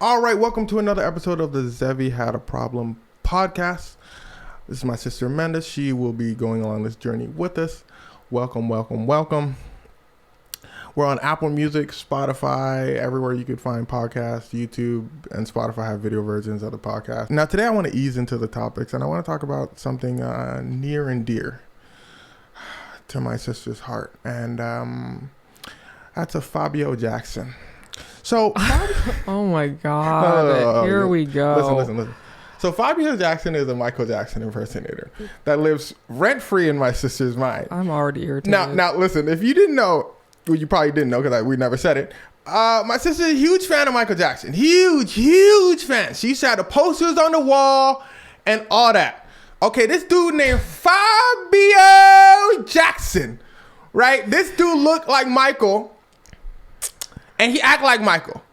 All right, welcome to another episode of the Xevi Had a Problem podcast. This is my sister Amanda. She will be going along this journey with us. Welcome, welcome, welcome. We're on Apple Music, Spotify, everywhere you could find podcasts. YouTube and Spotify have video versions of the podcast. Now, today I want to ease into the topics, and I want to talk about something near and dear to my sister's heart, and that's a Fabio Jackson. So, oh my God, here we go. Listen. So Fabio Jackson is a Michael Jackson impersonator that lives rent-free in my sister's mind. I'm already irritated. Now listen, if you didn't know, well, you probably didn't know because we never said it. My sister's a huge fan of Michael Jackson. Huge fan. She used to have the posters on the wall and all that. Okay, this dude named Fabio Jackson, right? This dude looked like Michael. And he act like Michael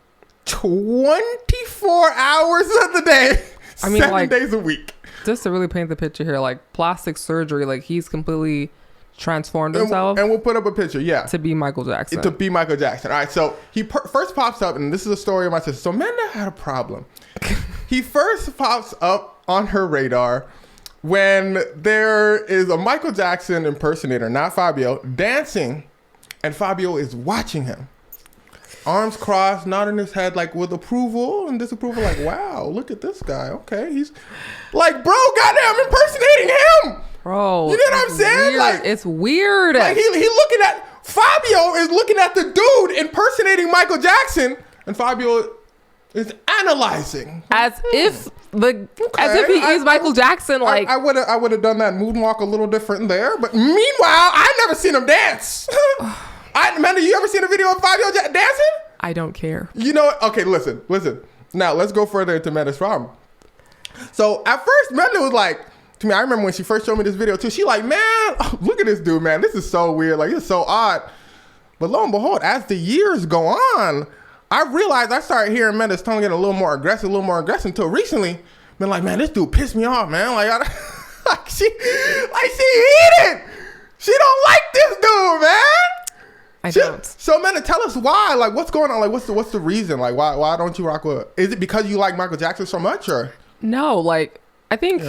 24 hours of the day, 7 days a week. Just to really paint the picture here, like plastic surgery, like he's completely transformed himself. And we'll put up a picture, yeah. To be Michael Jackson. To be Michael Jackson. All right, so he first pops up, and this is a story of my sister. So Amanda had a problem. He first pops up on her radar when there is a Michael Jackson impersonator, not Fabio, dancing, and Fabio is watching him. Arms crossed, nodding his head like with approval and disapproval, like, wow, look at this guy. Okay, he's like, bro, goddamn, impersonating him. Bro, you know what I'm saying? Weird. Like, it's weird. Like he looking at Fabio is looking at the dude impersonating Michael Jackson, and Fabio is analyzing as if he is Michael Jackson. Like I would have done that moonwalk a little different there, but meanwhile, I never seen him dance. Amanda, you ever seen a video of Fabio dancing? I don't care. You know what? Okay, listen. Now, let's go further into Amanda's problem. So, at first, Amanda was like, to me, I remember when she first showed me this video, too. She like, man, look at this dude, man. This is so weird. Like, it's so odd. But lo and behold, as the years go on, I realized I started hearing Amanda's tone getting a little more aggressive, until recently, been like, man, this dude pissed me off, man. Like, she heated. She don't like this dude, man. I don't. So, Amanda, tell us why. Like, what's going on? Like, what's the reason? Like, why don't you rock with? Is it because you like Michael Jackson so much, or? No, like, I think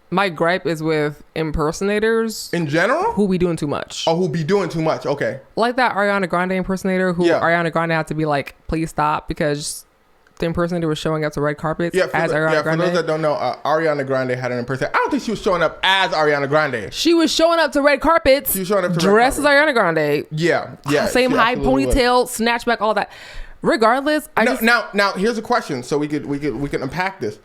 my gripe is with impersonators in general who be doing too much. Oh, who be doing too much? Okay. Like that Ariana Grande impersonator who Ariana Grande had to be like, please stop, because the impersonator was showing up to red carpets as Ariana Grande. For those that don't know, Ariana Grande had an impersonator. I don't think she was showing up as Ariana Grande. She was showing up to red carpets. She was showing up to dressed as Ariana Grande. Yeah. Same high ponytail, snatchback, all that. Regardless, now here's a question, so we can unpack this.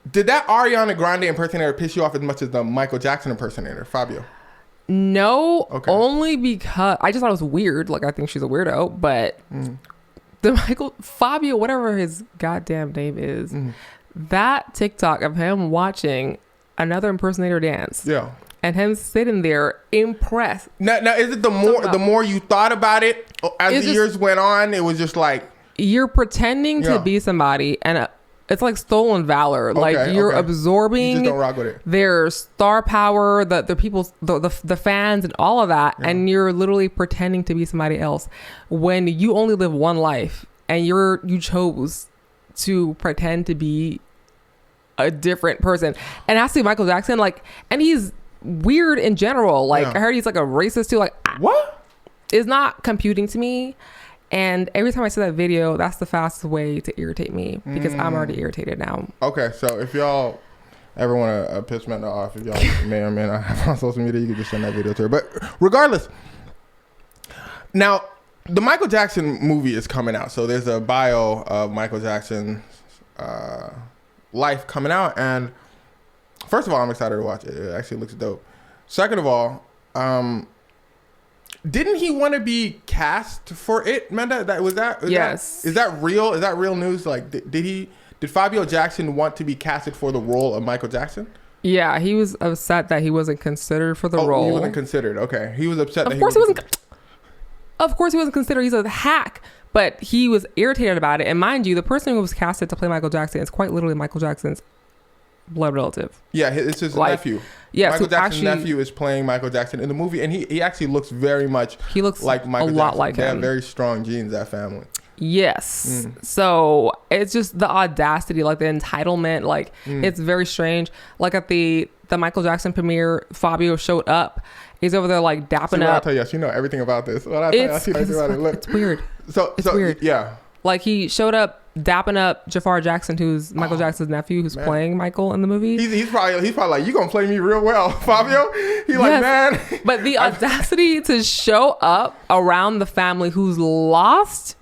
Did that Ariana Grande impersonator piss you off as much as the Michael Jackson impersonator, Fabio? No, only because I just thought it was weird. Like, I think she's a weirdo, but the Fabio, whatever his goddamn name is, that TikTok of him watching another impersonator dance, and him sitting there impressed. Now is it the more you thought about it as the years went on, it was just like you're pretending to be somebody, and it's like stolen valor. Like you're absorbing. You just don't rock with it. Their star power, the people, the fans, and all of that, and you're literally pretending to be somebody else when you only live one life, and you chose to pretend to be a different person. And it has to be Michael Jackson. Like, and he's weird in general. Like, I heard he's like a racist too. Like, what? It's not computing to me. And every time I see that video, that's the fastest way to irritate me, because I'm already irritated now. Okay, so if y'all ever want to piss Amanda off, if y'all may or may not have on social media, you can just send that video to her. But regardless, now the Michael Jackson movie is coming out. So there's a bio of Michael Jackson's life coming out. And first of all, I'm excited to watch it. It actually looks dope. Second of all, didn't he want to be cast for it, Amanda? Yes. Is that real? Is that real news? Like, did Fabio Jackson want to be casted for the role of Michael Jackson? Yeah, he was upset that he wasn't considered for the role. He wasn't considered. Okay, he was upset. Of course he wasn't considered. He's a hack, but he was irritated about it. And mind you, the person who was casted to play Michael Jackson is quite literally Michael Jackson's blood relative. Yeah, it's his nephew. Yeah, Michael Jackson's nephew is playing Michael Jackson in the movie, and he actually looks very much. He looks like Michael a lot Jackson. like they him. Have very strong genes, that family. Yes. So it's just the audacity, like the entitlement, like it's very strange. Like at the Michael Jackson premiere, Fabio showed up. He's over there like dapping up. I tell you, you know everything about this. When I tell you, I see everything about it. Look, it's weird. It's weird. Yeah. Like he showed up dapping up Jafar Jackson, who's Michael Jackson's nephew, who's playing Michael in the movie. He's probably like, you gonna play me real well, Fabio. He's like, man. But the audacity to show up around the family who's lost,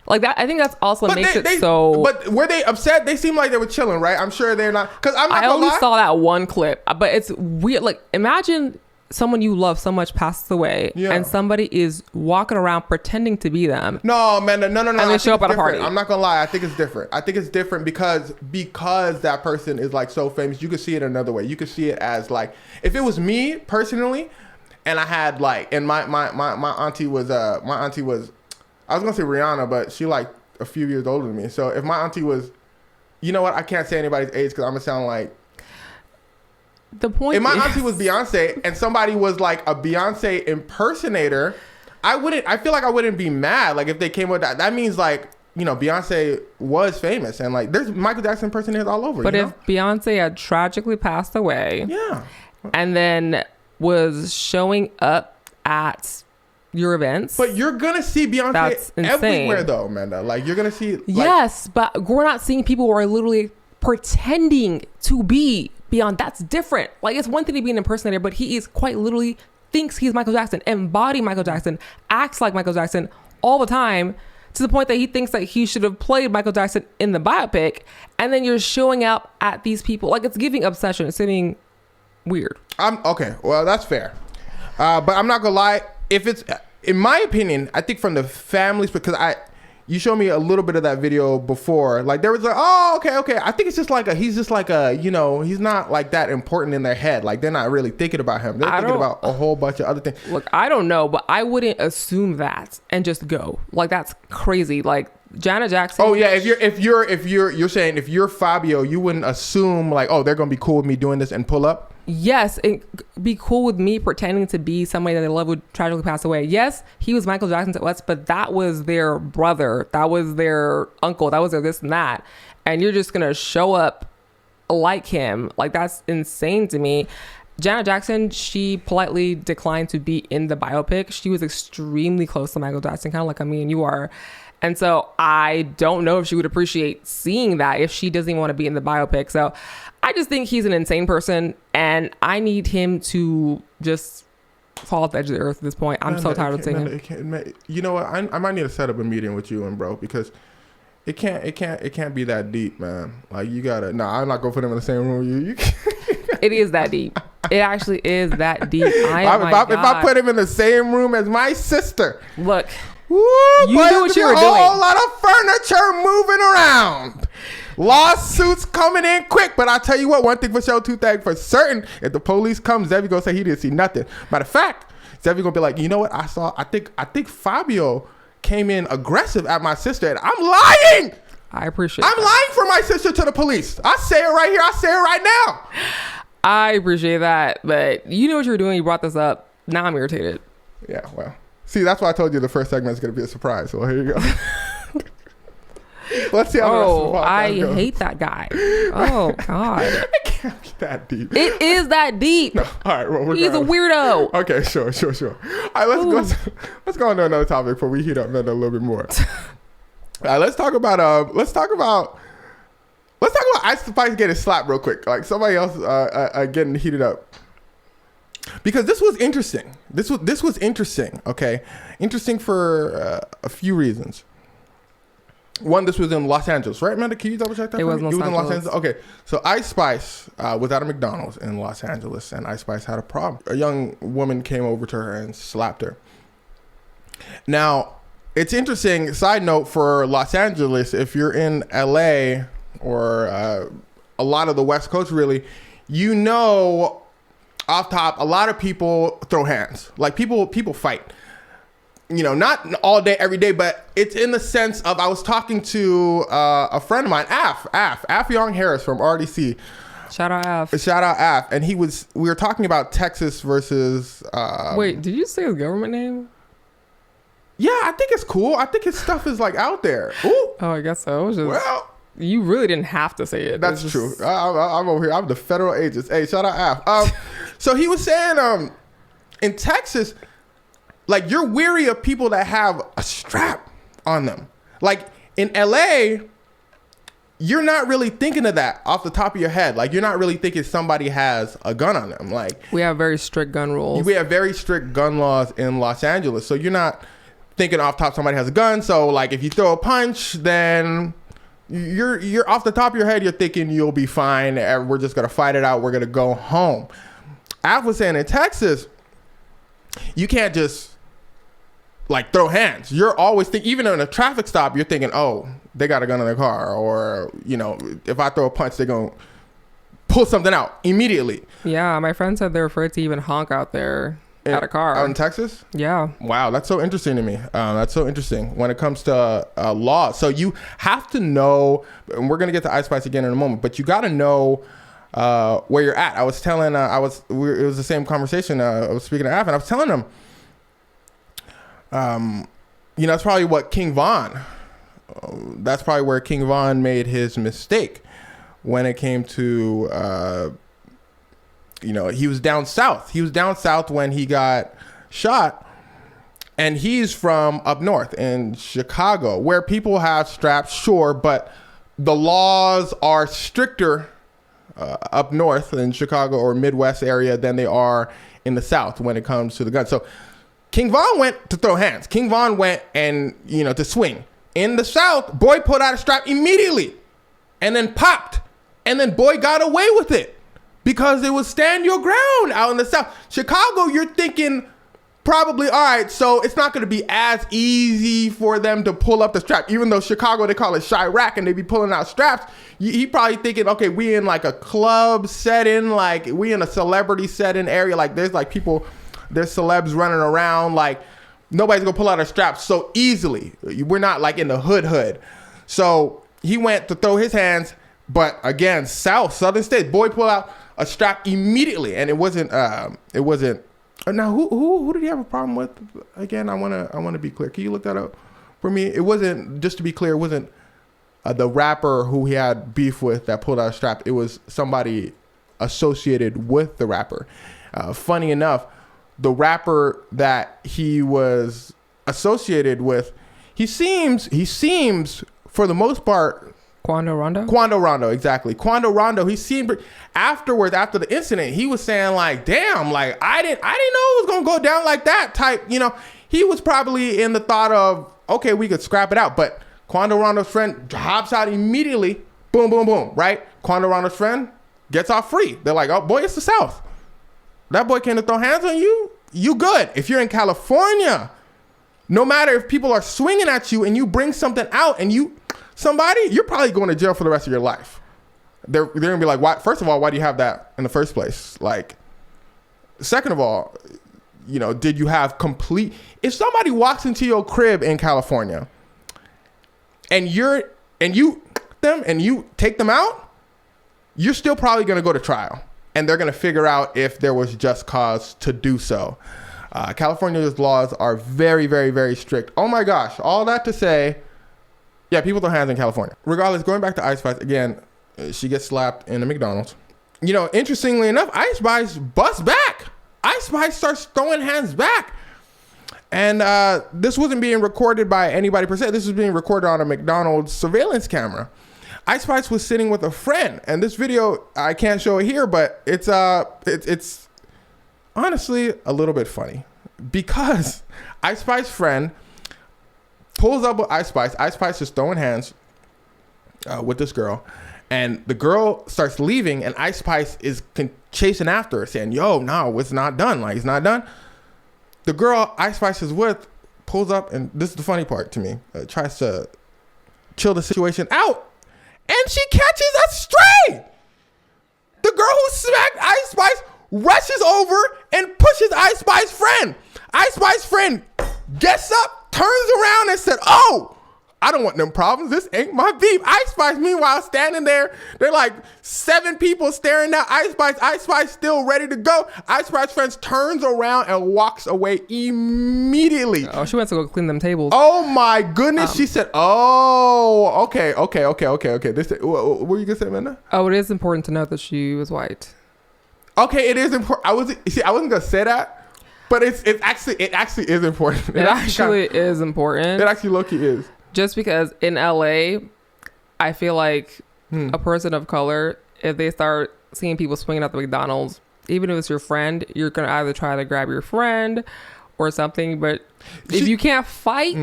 like that, I think that's also makes it so. But were they upset? They seemed like they were chilling, right? I'm sure they're not. Because I only saw that one clip, but it's weird. Like imagine someone you love so much passes away, and somebody is walking around pretending to be them. No, man, no. And they show up at a party. I'm not gonna lie. I think it's different. I think it's different because that person is like so famous. You could see it another way. You could see it as like, if it was me personally, and I had like, and my auntie was I was gonna say Rihanna, but she like a few years older than me. So if my auntie was, you know what? I can't say anybody's age because I'm gonna sound like. The point. If my auntie was Beyonce and somebody was like a Beyonce impersonator, I feel like I wouldn't be mad. Like if they came with that, that means like, you know, Beyonce was famous and like there's Michael Jackson impersonators all over. But if Beyonce had tragically passed away, and then was showing up at your events, but you're gonna see Beyonce everywhere though, Amanda. Like you're gonna see. Yes, but we're not seeing people who are literally pretending to be Beyond. That's different. Like it's one thing to be an impersonator, but he is quite literally thinks he's Michael Jackson, embody Michael Jackson, acts like Michael Jackson all the time, to the point that he thinks that he should have played Michael Jackson in the biopic. And then you're showing up at these people. Like it's giving obsession. It's giving weird. Okay. Well, that's fair. But I'm not gonna lie. If it's, in my opinion, I think from the families, because you showed me a little bit of that video before. Like there was like, oh, okay. I think it's just like he's just like a, you know, he's not like that important in their head. Like they're not really thinking about him. They're thinking about a whole bunch of other things. Look, I don't know, but I wouldn't assume that and just go. Like that's crazy. Like Janet Jackson. Oh yeah, you're saying if you're Fabio, you wouldn't assume like, oh, they're gonna be cool with me doing this and pull up. Yes, and be cool with me pretending to be somebody that they love would tragically pass away. Yes, he was Michael Jackson to us, but that was their brother. That was their uncle. That was their this and that. And you're just going to show up like him. Like, that's insane to me. Janet Jackson, she politely declined to be in the biopic. She was extremely close to Michael Jackson, kind of like me and you are. And so I don't know if she would appreciate seeing that if she doesn't even want to be in the biopic. So I just think he's an insane person, and I need him to just fall off the edge of the earth at this point. I'm so tired of seeing him. You know what? I might need to set up a meeting with you and bro, because it can't be that deep, man. Like you gotta. No, I'm not gonna put him in the same room with you. It is that deep. It actually is that deep. If I put him in the same room as my sister, look. Woo, you knew what you were doing. A whole lot of furniture moving around. Lawsuits coming in quick. But I'll tell you what, one thing for sure, two things for certain. If the police come, Xevi gonna say he didn't see nothing. Matter of fact, Xevi gonna be like, you know what? I think Fabio came in aggressive at my sister, and I'm lying. I appreciate I'm lying for my sister to the police. I say it right here. I say it right now. I appreciate that. But you know what you were doing. You brought this up. Now I'm irritated. Yeah, well. See, that's why I told you the first segment is going to be a surprise. So here you go. Let's see how the rest of the podcast goes. I hate that guy. Oh, God. It can't be that deep. It is that deep. No. All right. Well, he's a weirdo. Okay, sure. All right, let's go on to another topic before we heat up Menda a little bit more. All right, let's talk about Ice Spice getting slapped real quick. Like somebody else getting heated up. Because this was interesting. This was interesting. Okay, interesting for a few reasons. One, this was in Los Angeles, right, Amanda? Can you double check that? It was in Los Angeles. Okay, so Ice Spice was at a McDonald's in Los Angeles, and Ice Spice had a problem. A young woman came over to her and slapped her. Now, it's interesting. Side note for Los Angeles, if you're in LA or a lot of the West Coast, really, you know. Off top, a lot of people throw hands. Like people fight. You know, not all day, every day, but it's in the sense of, I was talking to a friend of mine, Af Young Harris from RDC. Shout out Af. And we were talking about Texas versus... Wait, did you say his government name? Yeah, I think it's cool. I think his stuff is like out there. Ooh. Oh, I guess so. It was just, Well, you really didn't have to say it. that's true. I'm over here. I'm the federal agents. Hey, shout out Af. So he was saying, in Texas, like, you're weary of people that have a strap on them. Like in LA, you're not really thinking of that off the top of your head. Like, you're not really thinking somebody has a gun on them. Like, we have very strict gun rules. we have very strict gun laws in Los Angeles. So you're not thinking off top somebody has a gun. So like, if you throw a punch, then you're off the top of your head, you're thinking you'll be fine. We're just gonna fight it out. We're gonna go home. I was saying in Texas, you can't just like throw hands. You're always thinking, even in a traffic stop, you're thinking, oh, they got a gun in their car, or, you know, if I throw a punch, they're gonna pull something out immediately. Yeah, my friend said they're afraid to even honk out there at a car. Out in Texas? Yeah. Wow, that's so interesting to me. That's so interesting when it comes to law. So you have to know, and we're gonna get to Ice Spice again in a moment, but you got to know where you're at. I was telling, it was the same conversation. I was speaking to Af, and I was telling him, you know, that's probably what King Von. That's probably where King Von made his mistake when it came to, you know, he was down south. He was down south when he got shot, and he's from up north in Chicago, where people have straps, sure, but the laws are stricter up north in Chicago or Midwest area than they are in the South when it comes to the gun. So King Von went to throw hands. King Von went and, you know, to swing. In the South, boy pulled out a strap immediately and then popped. And then boy got away with it because it was stand your ground out in the South. Chicago, you're thinking probably, all right, so it's not going to be as easy for them to pull up the strap. Even though Chicago, they call it Chirac and they be pulling out straps. He probably thinking, okay, we in like a club setting, like we in a celebrity setting area. Like there's like people, there's celebs running around. Like nobody's going to pull out a strap so easily. We're not like in the hood. So he went to throw his hands. But again, southern states, boy pulled out a strap immediately. And it wasn't. Now, who did he have a problem with? Again, I want to be clear. Can you look that up for me? It wasn't, just to be clear, it wasn't the rapper who he had beef with that pulled out a strap. It was somebody associated with the rapper. Funny enough, the rapper that he was associated with, he seems for the most part. Quando Rondo, exactly. Quando Rondo, he seemed afterwards, after the incident, he was saying like, damn, like I didn't know it was gonna go down like that type, you know. He was probably in the thought of, okay, we could scrap it out. But Quando Rondo's friend hops out immediately, boom, boom, boom, right? Quando Rondo's friend gets off free. They're like, oh boy, it's the South. That boy came to throw hands on you, you good. If you're in California, no matter if people are swinging at you and you bring something out and you're probably going to jail for the rest of your life. They're gonna be like, why? First of all, why do you have that in the first place? Like, second of all, you know, did you have complete? If somebody walks into your crib in California, and you take them out, you're still probably gonna go to trial, and they're gonna figure out if there was just cause to do so. California's laws are very, very, very strict. Oh my gosh! All that to say. Yeah, people throw hands in California. Regardless, going back to Ice Spice, again, she gets slapped in a McDonald's. You know, interestingly enough, Ice Spice busts back. Ice Spice starts throwing hands back. And this wasn't being recorded by anybody per se. This was being recorded on a McDonald's surveillance camera. Ice Spice was sitting with a friend. And this video, I can't show it here, but it's honestly a little bit funny. Because Ice Spice's friend pulls up with Ice Spice. Ice Spice is throwing hands with this girl. And the girl starts leaving, and Ice Spice is chasing after her, saying, yo, no, it's not done. Like, it's not done. The girl Ice Spice is with pulls up, and this is the funny part to me, tries to chill the situation out, and she catches a stray. The girl who smacked Ice Spice rushes over and pushes Ice Spice's friend. Ice Spice's friend gets up, turns around and said, oh, I don't want them problems. This ain't my beef. Ice Spice, meanwhile, standing there. They're like 7 people staring at Ice Spice. Ice Spice still ready to go. Ice Spice friends turns around and walks away immediately. Oh, she went to go clean them tables. Oh my goodness. She said, oh, okay. This, what were you going to say, Amanda? Oh, it is important to note that she was white. Okay, it is important. I wasn't going to say that, but it actually is important. It actually is important. It actually low-key is. Just because in LA, I feel like a person of color, if they start seeing people swinging at the McDonald's, even if it's your friend, you're going to either try to grab your friend or something. But if you can't fight,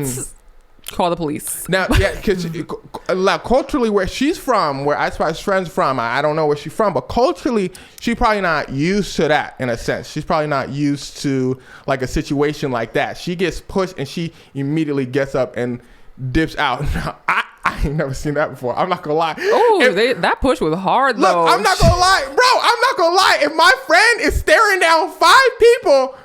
call the police. Now, yeah, because like, culturally, where she's from, where Ice Spice's friend's from, I don't know where she's from, but culturally, she's probably not used to that in a sense. She's probably not used to like a situation like that. She gets pushed and she immediately gets up and dips out. Now, I ain't never seen that before. I'm not gonna lie. Oh, that push was hard though. Look, I'm not gonna lie, bro. I'm not gonna lie. If my friend is staring down 5 people,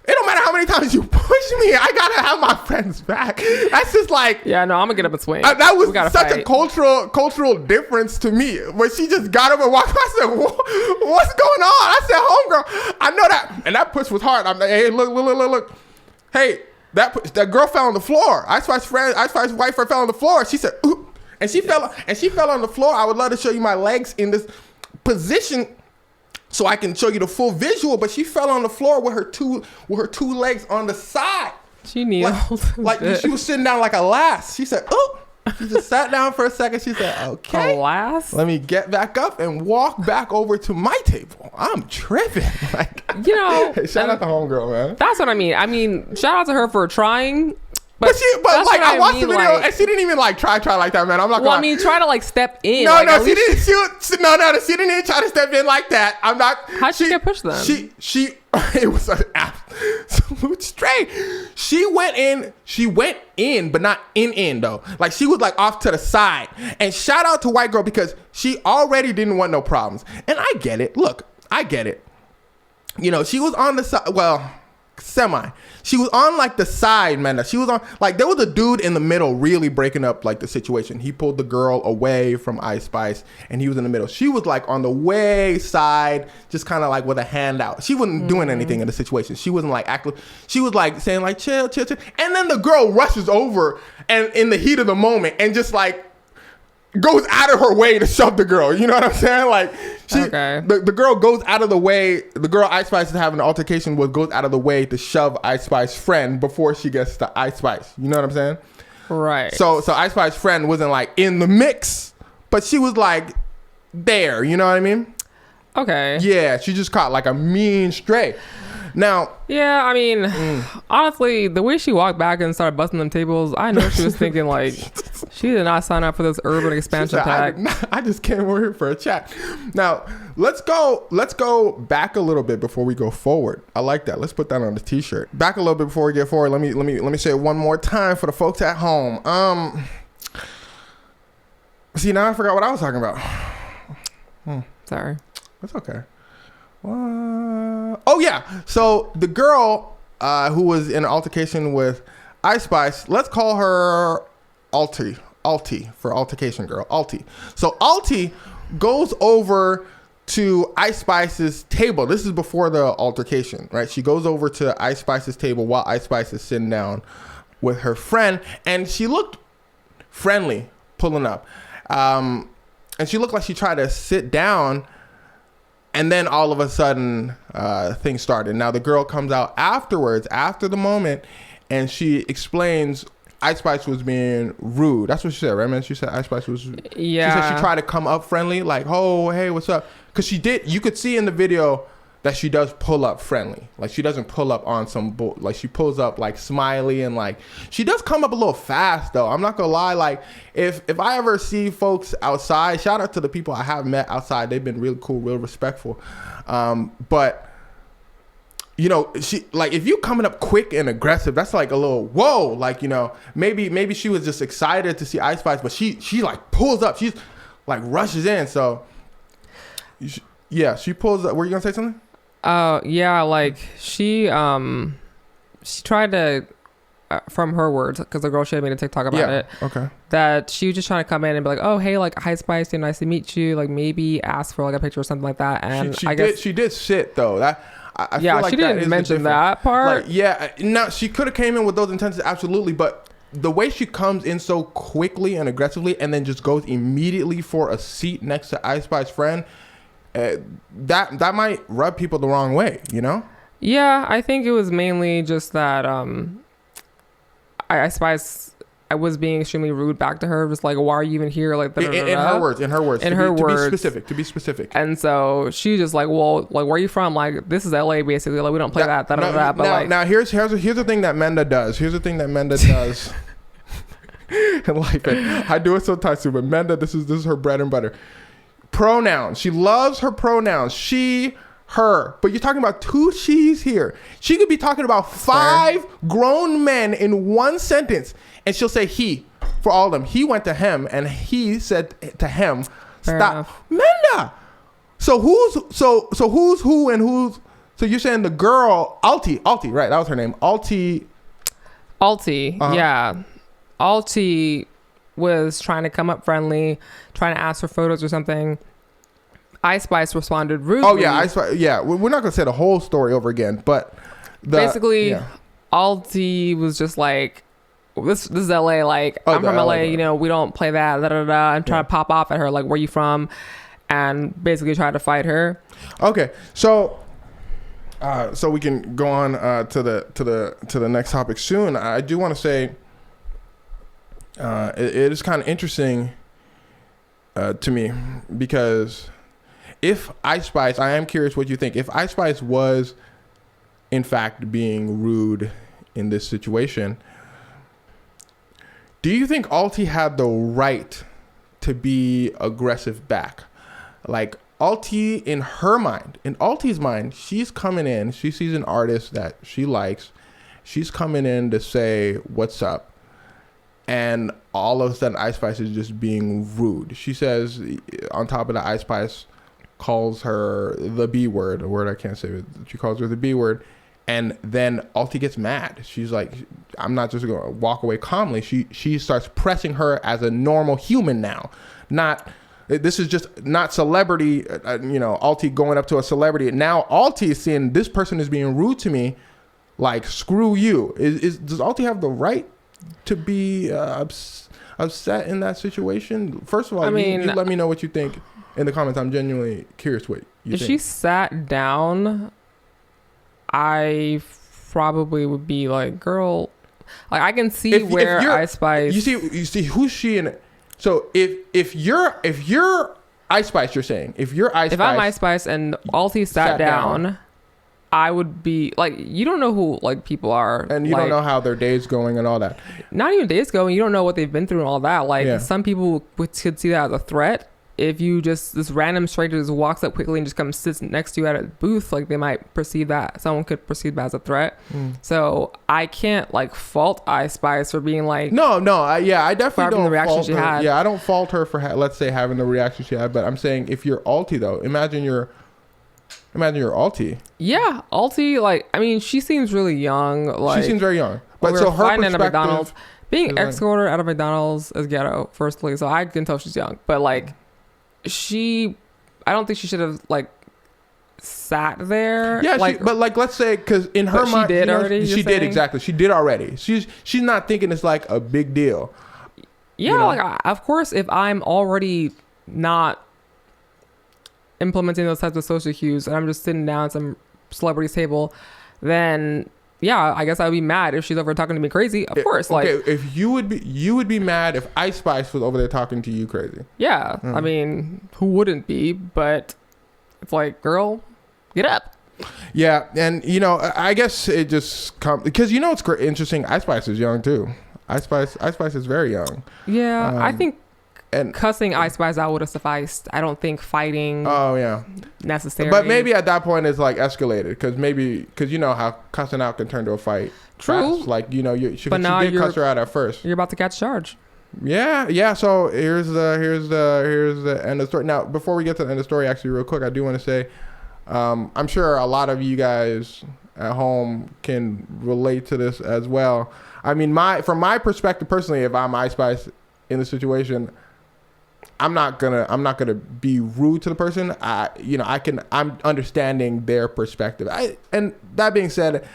it don't matter how many times you push me. I gotta have my friend's back. That's just like, yeah, no, I'm gonna get up and swing. That was such a cultural difference to me. When she just got up and walked, I said, "What's going on?" I said, "Homegirl, I know that." And that push was hard. I'm like, "Hey, look. Hey, that girl fell on the floor. Ice Spice's wife fell on the floor." She said, "Ooh," and she fell on the floor. I would love to show you my legs in this position, so I can show you the full visual, but she fell on the floor with her two legs on the side. She kneeled. Like she was sitting down like a lass. She said, "Oh." She just sat down for a second. She said, "Okay, lass? Let me get back up and walk back over to my table." I'm tripping. Like, shout out to homegirl, man. That's what I mean. I mean, shout out to her for trying. But like I watched the video and she didn't even like try like that, man. I'm not. Well, I mean, try to like step in. No, she didn't. She didn't even try to step in like that. I'm not. How'd she get pushed then? She it was an absolute straight. She went in, but not in though. Like she was like off to the side. And shout out to white girl because she already didn't want no problems. And I get it. Look, I get it. She was on the side. Well, semi. She was on like the side, man. She was on like there was a dude in the middle really breaking up like the situation. He pulled the girl away from Ice Spice and he was in the middle. She was like on the way side, just kind of like with a hand out. She wasn't doing anything in the situation. She wasn't like acting. She was like saying like chill. And then the girl rushes over and in the heat of the moment and just like goes out of her way to shove the girl. You know what I'm saying? Like the girl goes out of the way. The girl Ice Spice is having an altercation with goes out of the way to shove Ice Spice's friend before she gets to Ice Spice. You know what I'm saying? Right. So Ice Spice's friend wasn't like in the mix, but she was like there. You know what I mean? Okay. Yeah, she just caught like a mean stray. Now, yeah, I mean, honestly, the way she walked back and started busting them tables, I know she was thinking like, she did not sign up for this urban expansion pack. I just came over here for a chat. Now, let's go back a little bit before we go forward. I like that. Let's put that on the t-shirt. Back a little bit before we get forward. Let me say it one more time for the folks at home. See, now I forgot what I was talking about. Sorry. That's okay. Oh yeah. So the girl who was in an altercation with Ice Spice, let's call her Alti for altercation girl. Alti. So Alti goes over to Ice Spice's table. This is before the altercation, right? She goes over to Ice Spice's table while Ice Spice is sitting down with her friend, and she looked friendly pulling up, and she looked like she tried to sit down. And then all of a sudden, things started. Now, the girl comes out afterwards, after the moment, and she explains Ice Spice was being rude. That's what she said, right, man? She said Ice Spice was... Yeah. She said she tried to come up friendly, like, oh, hey, what's up? Because she did... You could see in the video that she does pull up friendly. Like, she doesn't pull up on some... Like, she pulls up, like, smiley and, like... She does come up a little fast, though. I'm not gonna lie. Like, if I ever see folks outside... Shout out to the people I have met outside. They've been really cool, real respectful. But... she like if you coming up quick and aggressive, that's like a little whoa. Like, maybe she was just excited to see Ice Spice, but she like pulls up. She's like rushes in. So she pulls up. Were you gonna say something? Yeah, like she tried to from her words, because the girl she had made a TikTok about it. Okay. That she was just trying to come in and be like, oh, hey, like, hi, Spicy, nice to meet you. Like, maybe ask for like a picture or something like that. And I guess she did sit though. That I feel like she didn't mention that part. Like, no, she could have came in with those intentions, absolutely, but the way she comes in so quickly and aggressively and then just goes immediately for a seat next to Ice Spice's friend, that might rub people the wrong way, you know? Yeah, I think it was mainly just that Ice Spice, I was being extremely rude back to her, just like, why are you even here? Like, in her words. To be specific. And so she just like, well, like, where are you from? Like, this is LA, basically. Like, we don't play that. But now here's the thing that Menda does. Here's the thing that Menda does. In life, and I do it sometimes too. But Menda, this is her bread and butter. Pronouns. She loves her pronouns. She, her. But you're talking about two she's here. She could be talking about 5 grown men in one sentence. And she'll say he for all of them. He went to him and he said to him, stop. Menda. So who's who and who's, so you're saying the girl, Alti, right? That was her name. Alti, yeah. Alti was trying to come up friendly, trying to ask for photos or something. Ice Spice responded rudely. Oh yeah, Ice Spice. Yeah, we're not gonna say the whole story over again, but basically, Alti was just like, this is LA. Like, I'm from LA. You know, we don't play that. I'm trying to pop off at her. Like, where you from? And basically try to fight her. Okay, so we can go on to the next topic soon. I do want to say it is kind of interesting to me, because if Ice Spice, I am curious what you think. If Ice Spice was in fact being rude in this situation, do you think Alti had the right to be aggressive back? Like, Alti, in her mind, in Alti's mind, she's coming in, she sees an artist that she likes, she's coming in to say, what's up? And all of a sudden, Ice Spice is just being rude. She says, on top of that, Ice Spice calls her the B word, a word I can't say, but she calls her the B word. And then Alti gets mad. She's like, I'm not just going to walk away calmly. She starts pressing her as a normal human now. This is just not celebrity, Alti going up to a celebrity. Now Alti is seeing this person is being rude to me. Like, screw you. Does Alti have the right to be upset in that situation? First of all, you let me know what you think in the comments. I'm genuinely curious what you think. If she sat down, I probably would be like, girl, like, I can see where Ice Spice. You see who's she in it. So if you're Ice Spice, you're saying if I'm Ice Spice and Alti sat down, I would be like, you don't know who like people are, and you don't know how their day's going and all that. Not even days going, you don't know what they've been through and all that. Like, some people could see that as a threat. If you just, this random stranger just walks up quickly and just comes sits next to you at a booth, like, they might perceive that, someone could perceive that as a threat. So I can't like fault Ice Spice for being like, I definitely don't the reaction fault she her. had. Yeah, I don't fault her for let's say having the reaction she had, but I'm saying if you're Alti though, imagine you're Alti. Yeah, Alti, like, I mean, she seems really young. Like, she seems very young, but so her perspective. At McDonald's, being escorted out of McDonald's is ghetto, firstly, so I can tell she's young, but like, I don't think she should have like sat there. Yeah, like, but like, let's say, because in her mind, she did already. She did, exactly. She did already. She's not thinking it's like a big deal. Yeah, like, of course, if I'm already not implementing those types of social cues and I'm just sitting down at some celebrity's table, then yeah, I guess I'd be mad if she's over talking to me crazy. Of course, okay, like, if you would be mad if Ice Spice was over there talking to you crazy. Yeah, I mean, who wouldn't be? But it's like, girl, get up. Yeah, and I guess it just comes because it's interesting. Ice Spice is young too. Ice Spice is very young. Yeah, I think. And cussing Ice Spice out would have sufficed. I don't think fighting. Oh yeah, necessary. But maybe at that point it's like escalated because you know how cussing out can turn to a fight. True. Fast. Like she did cuss her out at first. You're about to catch charge. Yeah. So here's the end of the story. Now before we get to the end of the story, actually, real quick, I do want to say, I'm sure a lot of you guys at home can relate to this as well. I mean, from my perspective personally, if I'm Ice Spice in the situation, I'm not gonna be rude to the person. I'm understanding their perspective. And that being said,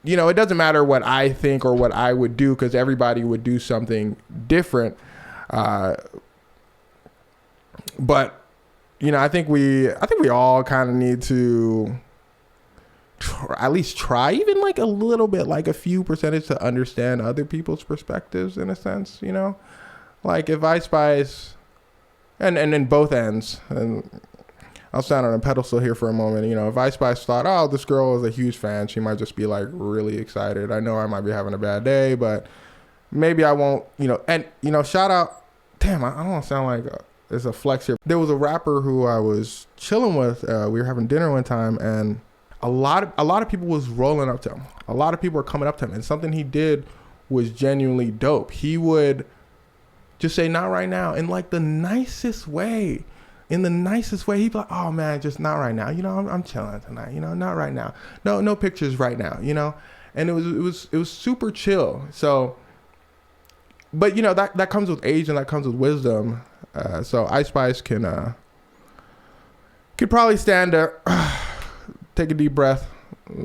it doesn't matter what I think or what I would do, because everybody would do something different. But I think we all kind of need to at least try, even like a little bit, like a few percentage, to understand other people's perspectives in a sense. Like if Ice Spice, and in both ends, and I'll stand on a pedestal here for a moment. If Ice Spice thought, oh, this girl is a huge fan, she might just be like really excited. I know I might be having a bad day, but maybe I won't. And shout out. Damn, I don't want to sound like there's a flex here. There was a rapper who I was chilling with. We were having dinner one time, and a lot of people was rolling up to him. A lot of people were coming up to him, and something he did was genuinely dope. He would just say, not right now, in like the nicest way. In the nicest way. He'd be like, oh man, just not right now. I'm chilling tonight. Not right now. No pictures right now. And it was super chill. So, but that comes with age and that comes with wisdom. So Ice Spice could probably stand there, take a deep breath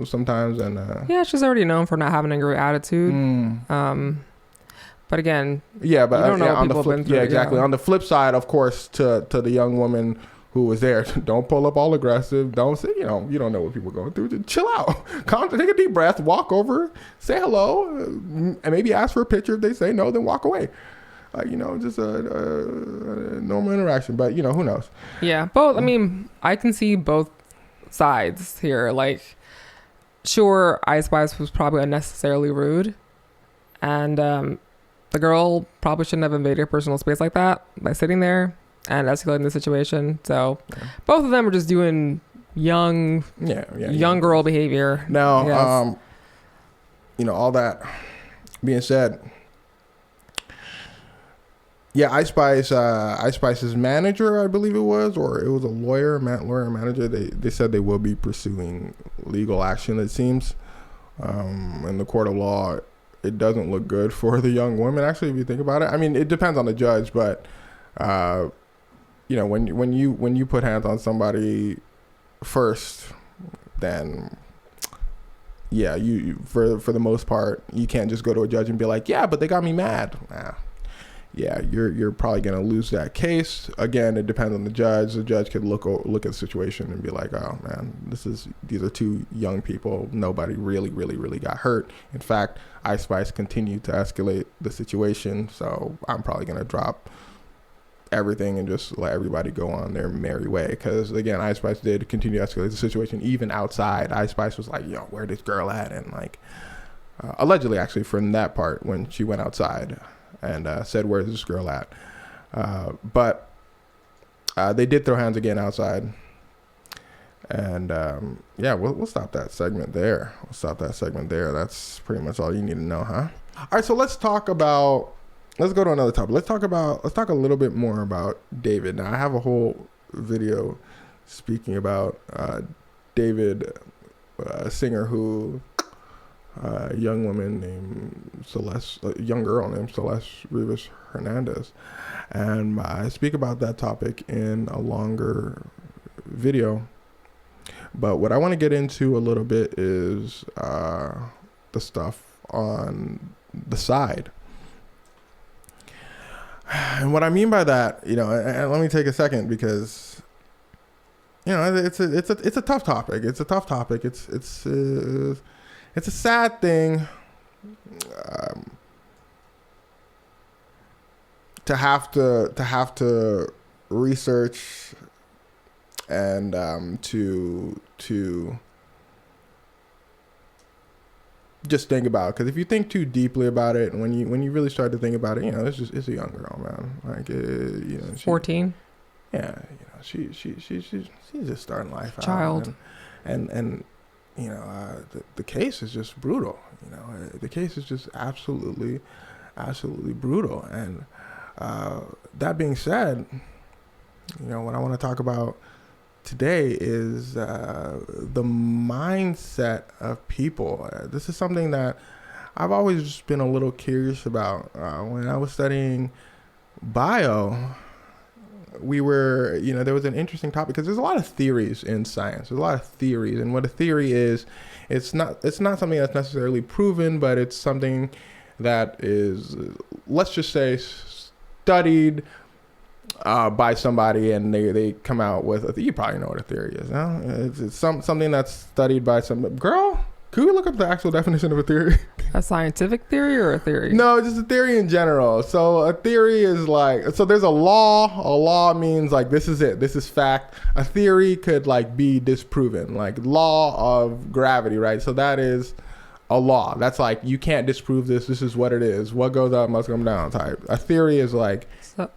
sometimes, and yeah, she's already known for not having a great attitude. But again, yeah, but you don't know what on the people flip, have been through, yeah, exactly. On the flip side, of course, to the young woman who was there, don't pull up all aggressive. Don't say, you don't know what people are going through. Just chill out, take a deep breath, walk over, say hello, and maybe ask for a picture. If they say no, then walk away. Just a normal interaction. But who knows? Yeah, both. I mean, I can see both sides here. Like, sure, Ice Spice was probably unnecessarily rude, and the girl probably shouldn't have invaded her personal space like that by sitting there and escalating the situation. So both of them are just doing young girl behavior. Now, all that being said, yeah, Ice Spice's manager, I believe it was, or it was a lawyer manager. They said they will be pursuing legal action. It seems in the court of law. It doesn't look good for the young women, actually, if you think about it. I mean, it depends on the judge, but when you put hands on somebody first, then yeah, you for the most part, you can't just go to a judge and be like, yeah, but they got me mad. Yeah, you're probably gonna lose that case. Again, it depends on the judge. The judge could look at the situation and be like, oh man, these are two young people. Nobody really got hurt. In fact, Ice Spice continued to escalate the situation, so I'm probably gonna drop everything and just let everybody go on their merry way. Because again, Ice Spice did continue to escalate the situation even outside. Ice Spice was like, yo, where this girl at? And like, allegedly, actually, from that part when she went outside and said, where's this girl at? But they did throw hands again outside. And yeah, we'll stop that segment there. That's pretty much all you need to know, huh? All right, so let's go to another topic. Let's talk a little bit more about David. Now, I have a whole video speaking about David, a singer who a young woman named Celeste, a young girl named Celeste Rivas Hernandez. And I speak about that topic in a longer video. But what I want to get into a little bit is the stuff on the side. And what I mean by that, and let me take a second, because it's a tough topic. It's a tough topic. It's a sad thing to have to research and to just think about, because if you think too deeply about it, and when you really start to think about it, it's a young girl, man. Like 14. Yeah, she's just starting life. Child. And the case is just brutal. The case is just absolutely brutal. And that being said, what I want to talk about today is the mindset of people. This is something that I've always just been a little curious about. When I was studying bio, there was an interesting topic because there's a lot of theories in science. There's a lot of theories, and what a theory is, it's not something that's necessarily proven, but it's something that is, let's just say, studied by somebody, and they come out with you probably know what a theory is. Huh? It's something that's studied by some girl. Could we look up the actual definition of a theory? A scientific theory or a theory? No, just a theory in general. So a theory is like, so there's a law. A law means like, this is it. This is fact. A theory could like be disproven, like law of gravity, right? So that is a law. That's like, you can't disprove this. This is what it is. What goes up must come down type. A theory is like,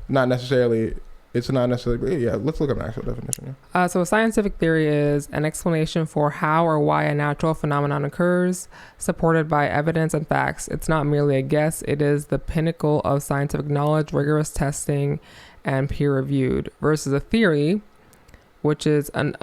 not necessarily... It's not necessarily, yeah, let's look at an actual definition. Yeah. So a scientific theory is an explanation for how or why a natural phenomenon occurs, supported by evidence and facts. It's not merely a guess. It is the pinnacle of scientific knowledge, rigorous testing, and peer-reviewed. Versus a theory, which is an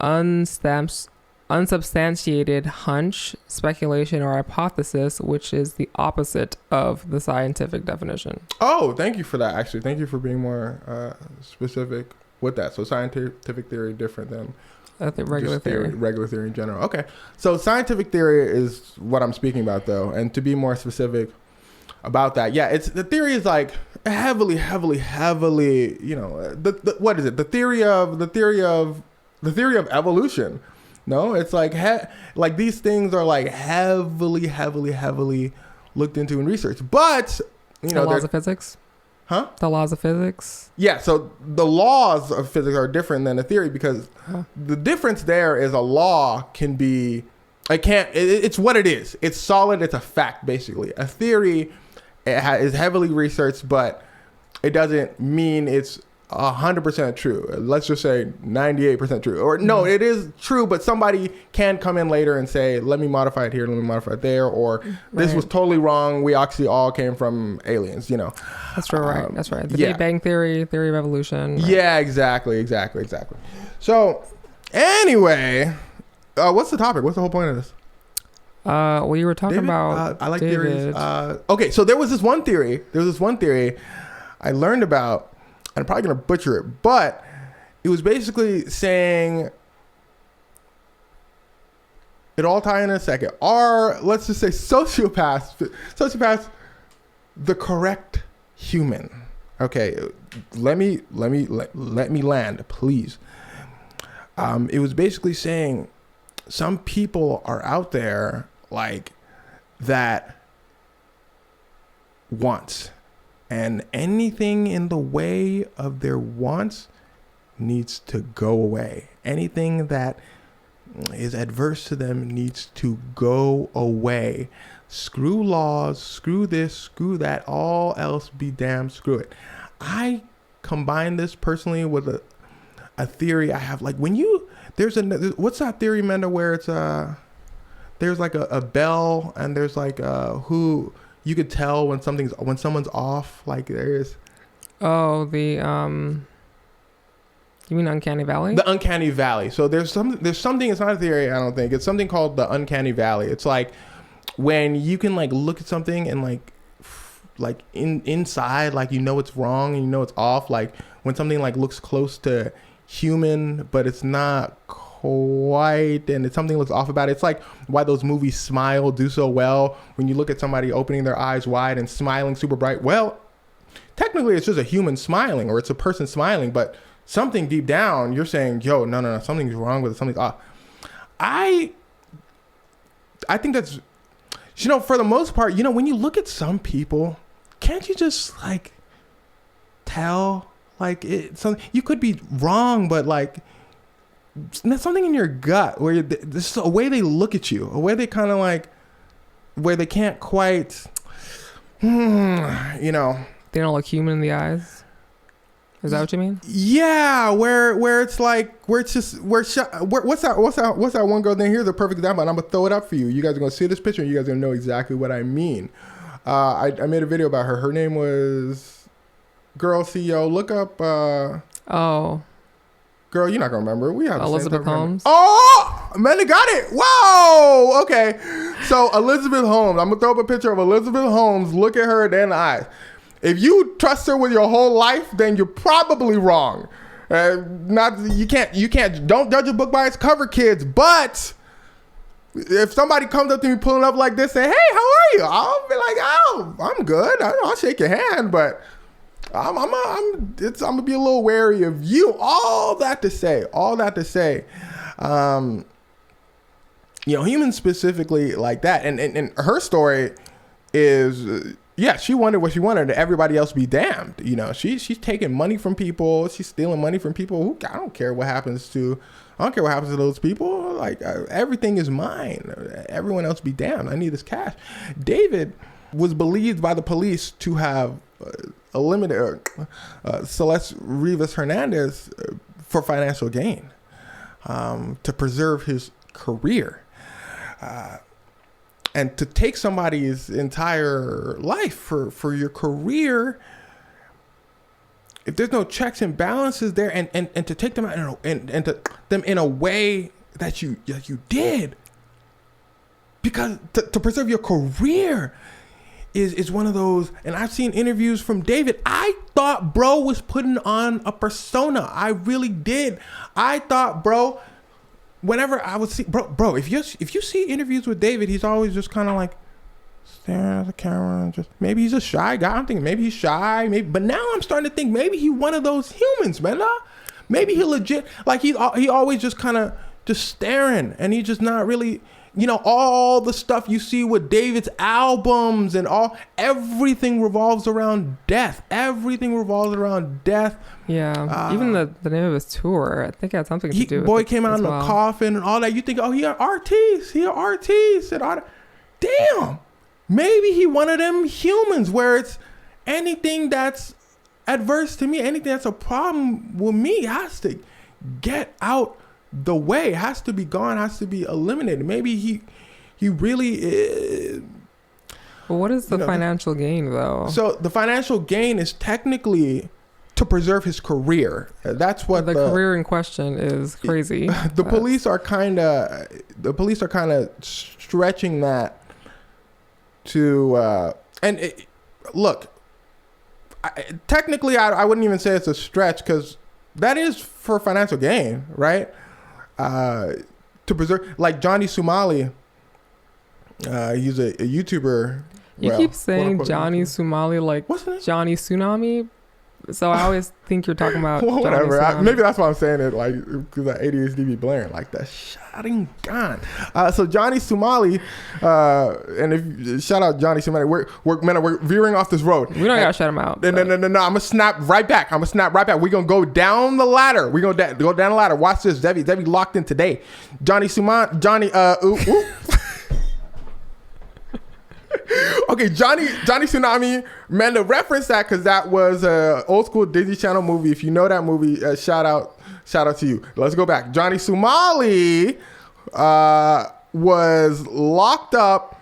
unsubstantiated hunch, speculation, or hypothesis, which is the opposite of the scientific definition. Oh, thank you for that, actually. Thank you for being more specific with that. So scientific theory different than regular theory. Regular theory in general. Okay. So scientific theory is what I'm speaking about, though. And to be more specific about that, yeah, it's the theory is like heavily, what is it? The theory of evolution. No, it's like like these things are like heavily looked into in research. But the laws of physics. Huh? The laws of physics. Yeah, so the laws of physics are different than a theory because the difference there is a law can be, it's what it is. It's solid. It's a fact, basically. A theory is heavily researched, but it doesn't mean it's 100% true. Let's just say 98% true. Or no, it is true, but somebody can come in later and say, let me modify it here, let me modify it there, or this was totally wrong. We actually all came from aliens, That's true, right. That's right. The Big Bang Theory, theory of evolution. Right. Yeah, exactly. So anyway, what's the topic? What's the whole point of this? Well, you were talking about I like David. theories. Okay, so there was this one theory I learned about. I'm probably going to butcher it, but it was basically saying, it all tie in a second. Are, let's just say, sociopaths, the correct human? Okay, let me land, please. It was basically saying some people are out there like that wants. And anything in the way of their wants needs to go away. Anything that is adverse to them needs to go away. Screw laws, screw this, screw that, all else be damned, screw it. I combine this personally with a theory I have. Like when what's that theory, Menda, where it's there's like a bell and there's like who... You could tell when someone's off, like there's... Oh, you mean Uncanny Valley? The Uncanny Valley. So there's something, it's not a theory, I don't think. It's something called the Uncanny Valley. It's like when you can like look at something and like inside, like it's wrong and it's off. Like when something like looks close to human, but it's not quite, and something looks off about it. It's like why those movies Smile do so well. When you look at somebody opening their eyes wide and smiling super bright, well, technically it's just a human smiling, or it's a person smiling, but something deep down you're saying, yo, no, something's wrong with it, something's off. I think that's, for the most part, when you look at some people, can't you just like tell, like you could be wrong, but like there's something in your gut where this is a way they look at you, a way they kind of like, where they can't quite, They don't look human in the eyes. Is that what you mean? Yeah, where it's like, what's that one girl thing? Here's a perfect example, and I'm gonna throw it up for you. You guys are gonna see this picture, and you guys are gonna know exactly what I mean. I made a video about her. Her name was Girl CEO. Look up. Girl, you're not gonna remember. We have Elizabeth Holmes. Oh, man, they got it. Whoa. Okay. So Elizabeth Holmes. I'm gonna throw up a picture of Elizabeth Holmes. Look at her in the eyes. If you trust her with your whole life, then you're probably wrong. You can't. Don't judge a book by its cover, kids. But if somebody comes up to me pulling up like this, say, "Hey, how are you?" I'll be like, "Oh, I'm good. I'll shake your hand, but." I'm gonna be a little wary of you. All that to say, humans specifically like that. And her story is, she wanted what she wanted, and everybody else be damned. She's taking money from people. She's stealing money from people. I don't care what happens to those people. Like, everything is mine. Everyone else be damned. I need this cash. David was believed by the police to have eliminated Celeste Rivas Hernandez for financial gain, to preserve his career, and to take somebody's entire life for your career. If there's no checks and balances there, and to take them out and to them in a way that you did, because to preserve your career is one of those. And I've seen interviews from David. I thought bro was putting on a persona. I really did. I thought bro, whenever I would see bro, if you see interviews with David, he's always just kind of like staring at the camera, and just, maybe he's a shy guy. I'm thinking maybe he's shy, but now I'm starting to think maybe he's one of those humans, man. Maybe he legit, like he always just kind of just staring, and he's just not really. All the stuff you see with David's albums and everything revolves around death. Everything revolves around death. Yeah. Even the name of his tour, I think it had something to do with it. Boy came out in a coffin and all that. You think, he an artiste. And all that. Damn. Maybe he one of them humans where it's anything that's adverse to me, anything that's a problem with me has to get out the way, has to be gone, has to be eliminated. Maybe he really is. Well, what is the financial gain, though? So the financial gain is technically to preserve his career. That's what the career in question is crazy. The police are kind of stretching that to look. Technically, I wouldn't even say it's a stretch, because that is for financial gain, right? To preserve, like Johnny Sumali, he's a YouTuber. You keep saying Johnny Sumali like Johnny Tsunami, so I always think you're talking about well, whatever. Maybe that's why I'm saying it, like, because that ADHD be blaring like that shouting gun. So Johnny Sumali, and if shout out Johnny Sumali, we're veering off this road. We don't gotta shut him out. No. I'm gonna snap right back. We're gonna go down the ladder. Go down the ladder. Watch this. Xevi locked in today. Johnny Okay, Johnny Tsunami, man, to reference that, because that was a old school Disney Channel movie. If you know that movie, shout out to you. Let's go back. Johnny Sumali was locked up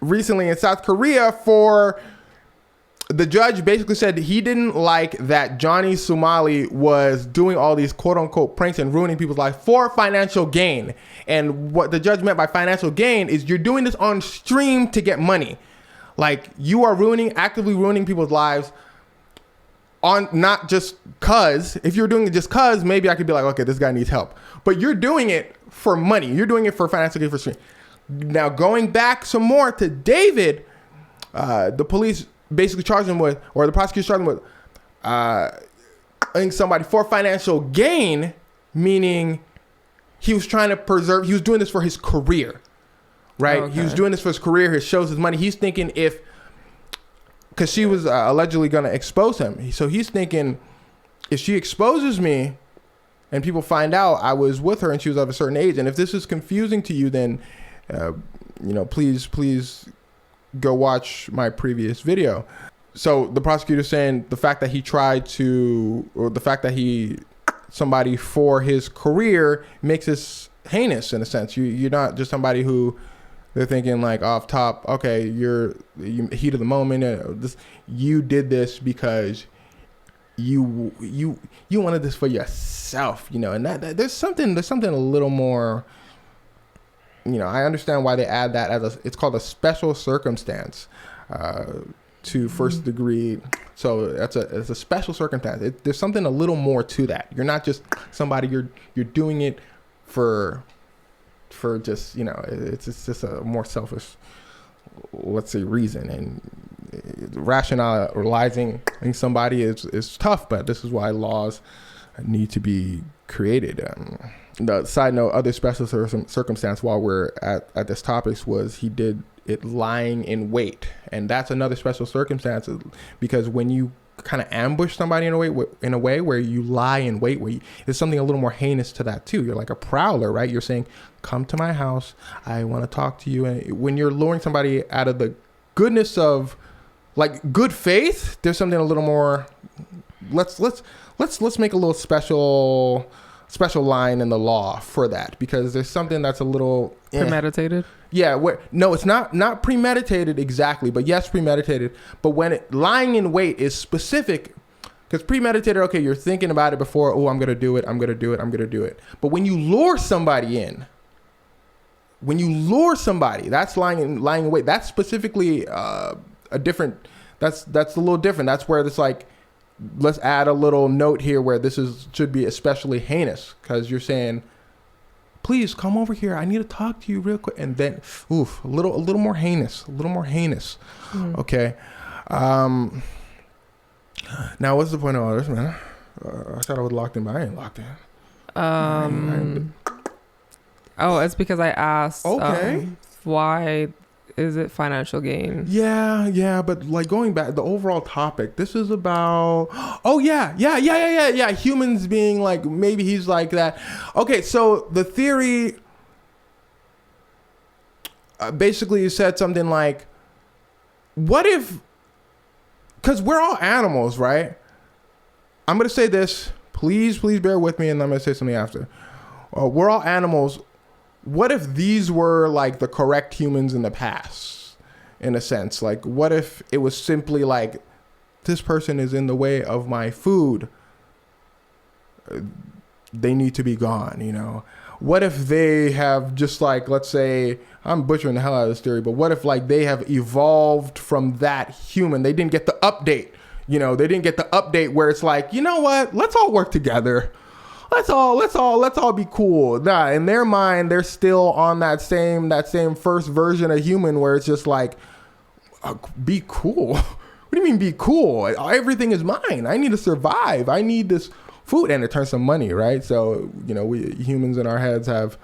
recently in South Korea for, the judge basically said he didn't like that Johnny Sumali was doing all these quote unquote pranks and ruining people's life for financial gain. And what the judge meant by financial gain is you're doing this on stream to get money. Like, you are actively ruining people's lives on, not just cause. If you're doing it just cause, maybe I could be like, okay, this guy needs help. But you're doing it for money. You're doing it for financial gain, for stream. Now, going back some more to David, the police basically charged him with, or the prosecutor charged him with, somebody for financial gain, meaning he was trying to preserve, he was doing this for his career, right? Okay. He was doing this for his career, his shows, his money. He's thinking because she was allegedly going to expose him. So he's thinking, if she exposes me and people find out I was with her and she was of a certain age, and if this is confusing to you, then, please go watch my previous video. So the prosecutor's saying the fact that somebody for his career makes this heinous in a sense. You're not just somebody who they're thinking like off top, okay, you're heat of the moment. You did this because you wanted this for yourself, you know, and that there's something a little more, you know, I understand why they add that as it's called a special circumstance to first degree. So it's a special circumstance. There's something a little more to that. You're not just somebody, you're doing it for just, you know, it's just a more selfish, let's say, reason. And rationalizing somebody is tough, but this is why laws need to be created. The side note, other special circumstance while we're at this topic was he did it lying in wait, and that's another special circumstance, because when you kind of ambush somebody in a way where you lie in wait, there's something a little more heinous to that too. You're like a prowler, right? You're saying, come to my house, I want to talk to you. And when you're luring somebody out of the goodness of like good faith, there's something a little more. Let's make a little special line in the law for that, because there's something that's a little premeditated. Yeah, no, it's not premeditated exactly, but yes, premeditated. But when lying in wait is specific, because premeditated, okay, you're thinking about it before. Oh, I'm gonna do it. But when you lure somebody in, that's lying in wait. That's specifically a different. That's a little different. That's where it's like, let's add a little note here where should be especially heinous, because you're saying, please come over here, I need to talk to you real quick, and then a little more heinous. Okay. Now what's the point of all this, man? I thought I was locked in, but I ain't locked in. It's because I asked, okay, why is it financial gain? Yeah, but like going back, the overall topic, this is about, humans being like, maybe he's like that. Okay, so the theory basically said something like, what if, because we're all animals, right? I'm going to say this, please bear with me, and I'm going to say something after. We're all animals. What if these were like the correct humans in the past, in a sense? Like, what if it was simply like, this person is in the way of my food, they need to be gone, you know? What if they have just like, let's say, I'm butchering the hell out of this theory, but what if like they have evolved from that human? They didn't get the update, you know? They didn't get the update where it's like, you know what? Let's all work together. Let's all be cool. Nah, in their mind, they're still on that same first version of human where it's just like, be cool. What do you mean be cool? Everything is mine. I need to survive. I need this food, and it turns some money, right? So, you know, we humans in our heads have,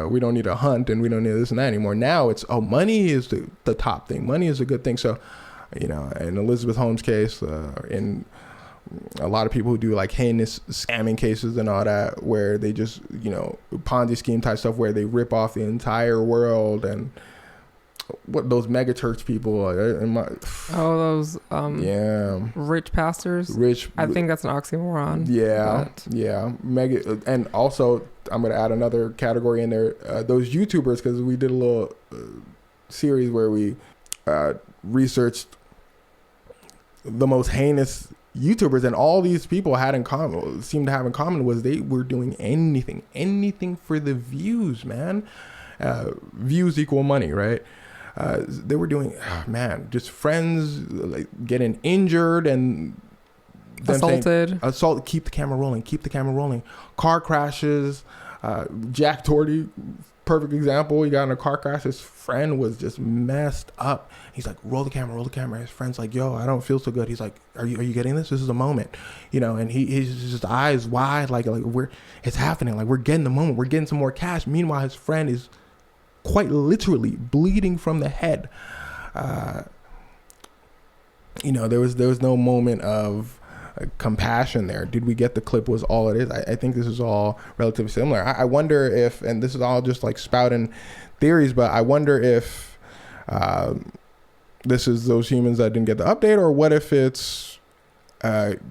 we don't need to hunt and we don't need this and that anymore. Now it's, money is the top thing. Money is a good thing. So, you know, in Elizabeth Holmes' case, in a lot of people who do like heinous scamming cases and all that, where they just, you know, Ponzi scheme type stuff where they rip off the entire world, and what those mega church people those rich pastors. I think that's an oxymoron. Yeah, mega. And also I'm gonna add another category in there, those YouTubers, because we did a little series where we researched the most heinous YouTubers, and all these people seemed to have in common was they were doing anything for the views, man. Views equal money, right? They were doing, just friends like getting injured and assaulted. Keep the camera rolling. Car crashes. Jack Doherty, perfect example. He got in a car crash. His friend was just messed up. He's like, roll the camera. His friend's like, yo, I don't feel so good. He's like, are you getting this? This is a moment, you know. And he's just eyes wide, like it's happening. Like, we're getting the moment. We're getting some more cash. Meanwhile, his friend is quite literally bleeding from the head. You know, there was no moment of compassion there. Did we get the clip? Was all it is. I think this is all relatively similar. I wonder if, and this is all just like spouting theories, but I wonder if this is those humans that didn't get the update, or what if it's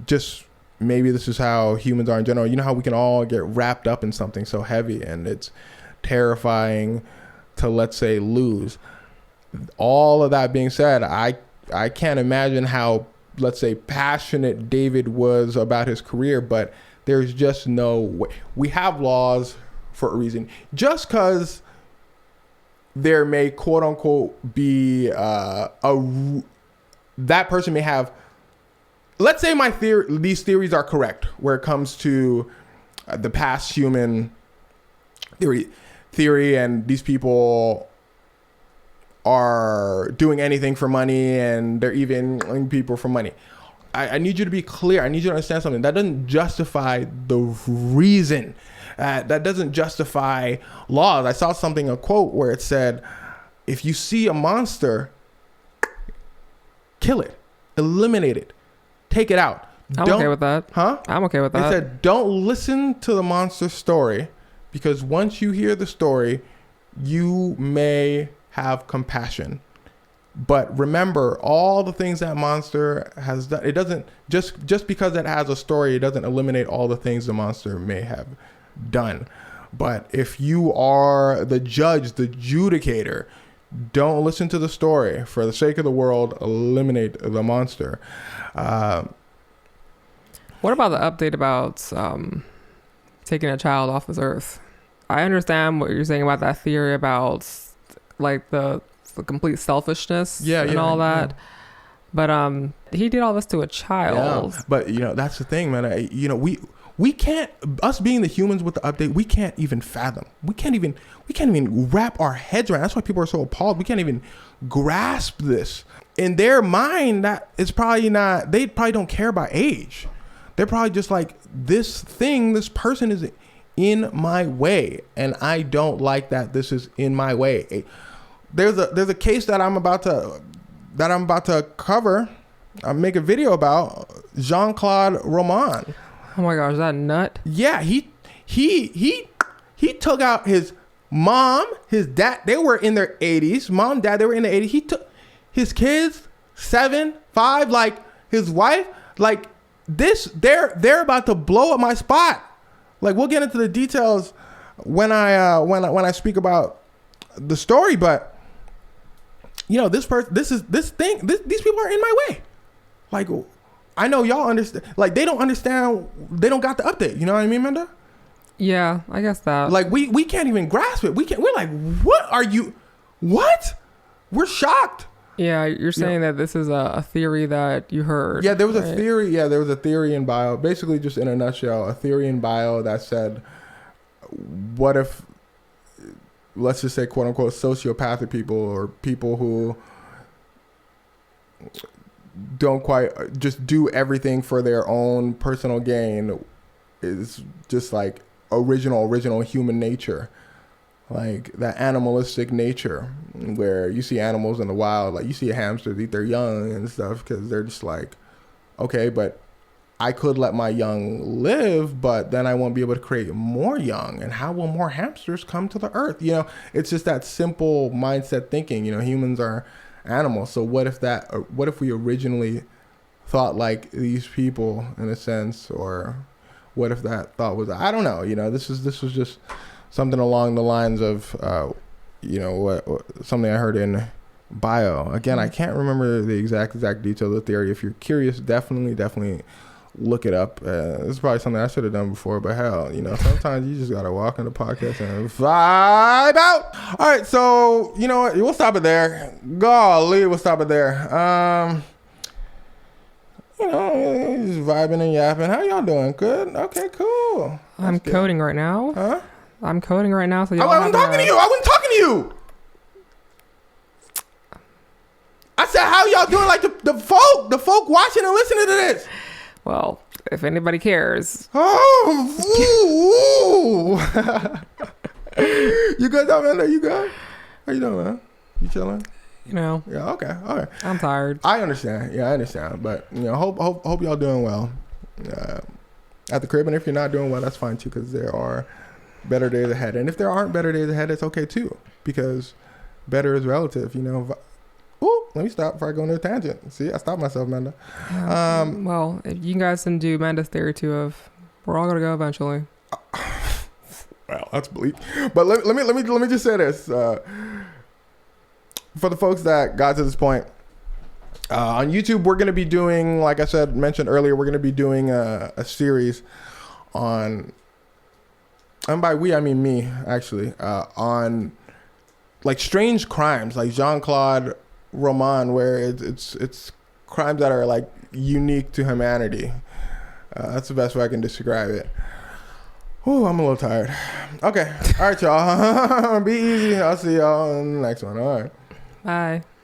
just maybe this is how humans are in general. You know how we can all get wrapped up in something so heavy, and it's terrifying to, let's say, lose. All of that being said, I can't imagine how let's say, passionate David was about his career, but there's just no way. We have laws for a reason. Just because there may, quote unquote, be that person may have, let's say these theories are correct where it comes to the past human theory, and these people are doing anything for money, and they're even people for money. I need you to be clear. I need you to understand something. That doesn't justify the reason. That doesn't justify laws. I saw a quote where it said, if you see a monster, kill it, eliminate it, take it out. I'm okay with that. Huh? I'm okay with that. It said, don't listen to the monster story, because once you hear the story, you may have compassion. But remember, all the things that monster has done, it doesn't, just because it has a story, it doesn't eliminate all the things the monster may have done. But if you are the judge, the adjudicator, don't listen to the story. For the sake of the world, eliminate the monster. What about the update about taking a child off this earth? I understand what you're saying about that theory about like the complete selfishness and all that. Yeah. But he did all this to a child. Yeah. But that's the thing, man. We can't, us being the humans with the update, we can't even fathom. We can't even wrap our heads around. That's why people are so appalled. We can't even grasp this. In their mind, that it's probably not, they probably don't care about age. They're probably just like, this person is in my way, and I don't like that this is in my way. There's a case that I'm about to cover. I make a video about Jean-Claude Roman. Oh my gosh, is that nut? Yeah, he took out his mom, his dad. They were in their 80s. Mom, dad, they were in their 80s. He took his kids, 7, 5, like his wife, like this. They're about to blow up my spot. Like, we'll get into the details when I speak about the story, but these people are in my way. Like, I know y'all understand. Like, they don't understand. They don't got the update. You know what I mean, Menda? Yeah, I guess that. Like, we can't even grasp it. We're like, what are you? What? We're shocked. Yeah, you're saying that this is a theory that you heard. Yeah, there was a theory. Yeah, there was a theory in bio. Basically, just in a nutshell, a theory in bio that said, what if, let's just say, quote unquote, sociopathic people, or people who don't quite just do everything for their own personal gain, is just like original human nature. Like that animalistic nature where you see animals in the wild, like you see hamsters eat their young and stuff because they're just like, okay, but I could let my young live, but then I won't be able to create more young. And how will more hamsters come to the earth? It's just that simple mindset thinking. Humans are animals. So what if we originally thought like these people in a sense, or what if that thought was, I don't know, this was just something along the lines of, something I heard in bio. Again, I can't remember the exact detail of the theory. If you're curious, definitely look it up. This is probably something I should have done before, but hell, sometimes you just got to walk in the podcast and vibe out. All right, so, you know what? We'll stop it there. Golly, we'll stop it there. Just vibing and yapping. How y'all doing? Good? Okay, cool. I'm coding right now. Huh? I'm coding right now, so I wasn't talking to you. I wasn't talking to you. I said, how y'all doing? Like the folk watching and listening to this. Well, if anybody cares. Oh, you good, Amanda? You good? How you doing, man? You chilling? Yeah. Okay. All right. I'm tired. I understand. Yeah, I understand. But hope y'all doing well at the crib. And if you're not doing well, that's fine too, because there are better days ahead. And if there aren't better days ahead, it's okay too, because better is relative. Ooh, let me stop before I go into a tangent. See, I stopped myself, Amanda. Well, if you guys can do Amanda's theory too of we're all gonna go eventually. Well, that's bleak. But let me just say this. For the folks that got to this point, On YouTube, we're going to be doing, like I said, mentioned earlier, we're going to be doing a series on, and by we, I mean me, actually, on like strange crimes, like Jean-Claude Roman, where it's crimes that are like unique to humanity. That's the best way I can describe it. Oh, I'm a little tired. Okay. All right, y'all. Be easy. I'll see y'all in the next one. All right. Bye.